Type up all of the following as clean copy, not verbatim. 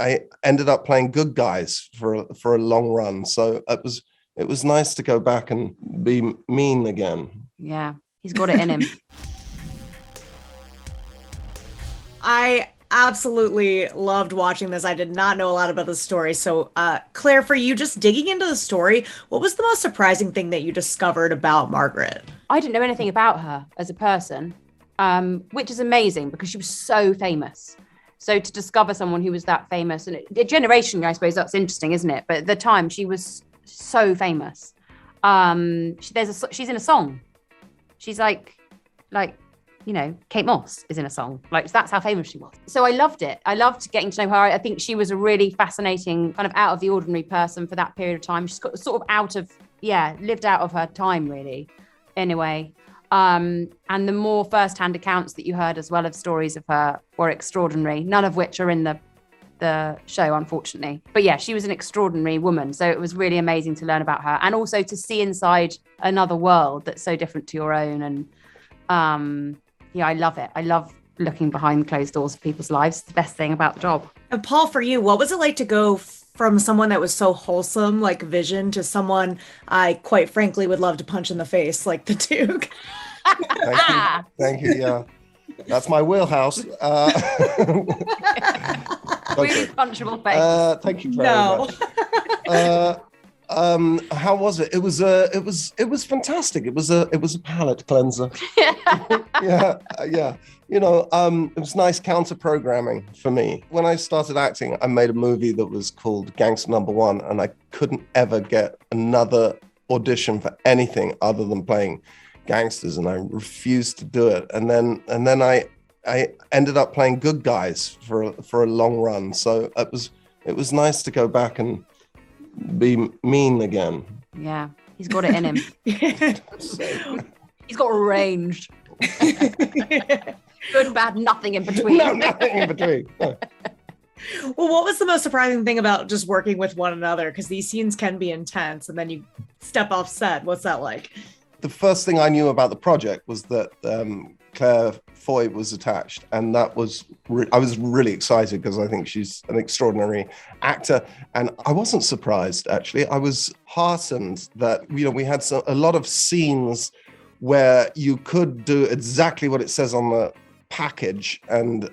I ended up playing good guys for a long run. So it was nice to go back and be mean again. Yeah, he's got it in him. I absolutely loved watching this. I did not know a lot about the story. So, Claire, for you, just digging into the story, what was the most surprising thing that you discovered about Margaret? I didn't know anything about her as a person, which is amazing because she was so famous. So to discover someone who was that famous, and a generation, I suppose that's interesting, isn't it? But at the time, she was so famous. She's in a song. She's like, you know, Kate Moss is in a song. Like, that's how famous she was. So I loved it. I loved getting to know her. I think she was a really fascinating, kind of out of the ordinary person for that period of time. She's got sort of lived out of her time, really, in a way. And the more first-hand accounts that you heard as well of stories of her were extraordinary, none of which are in the show, unfortunately. But yeah, she was an extraordinary woman. So it was really amazing to learn about her and also to see inside another world that's so different to your own. And yeah, I love it. I love looking behind closed doors of people's lives. It's the best thing about the job. And Paul, for you, what was it like to go from someone that was so wholesome, like Vision, to someone I quite frankly would love to punch in the face, like the Duke? Thank you. Yeah, that's my wheelhouse. Really punchable face. Thank you very much. How was it? It was fantastic. It was a palate cleanser. Yeah. You know, it was nice counter programming for me. When I started acting, I made a movie that was called Gangster Number One, and I couldn't ever get another audition for anything other than playing gangsters, and I refused to do it. And then I ended up playing good guys for a long run. So it was nice to go back and be mean again. Yeah, he's got it in him. He's got range. Good, bad, nothing in between. No, nothing in between. No. Well, what was the most surprising thing about just working with one another? Because these scenes can be intense, and then you step off set. What's that like? The first thing I knew about the project was that Claire Foy was attached, and that was I was really excited because I think she's an extraordinary actor, and I wasn't surprised actually. I was heartened that, you know, we had a lot of scenes where you could do exactly what it says on the package and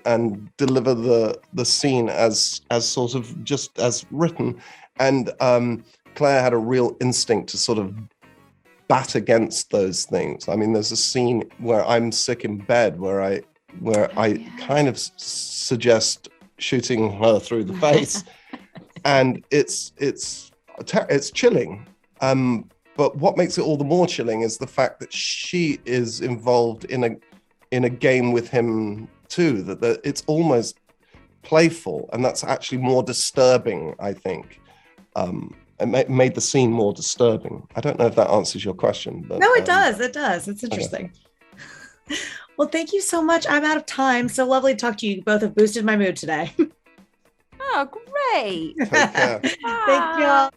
deliver the scene as sort of just as written, and Claire had a real instinct to sort of bat against those things. I mean, there's a scene where I'm sick in bed where I kind of suggest shooting her through the face, and it's chilling. But what makes it all the more chilling is the fact that she is involved in a game with him too. That it's almost playful, and that's actually more disturbing, I think. It made the scene more disturbing. I don't know if that answers your question. But, no, it does. It does. It's interesting. Okay. Well, thank you so much. I'm out of time. So lovely to talk to you. You both have boosted my mood today. Oh, great. Take care. Thank you all.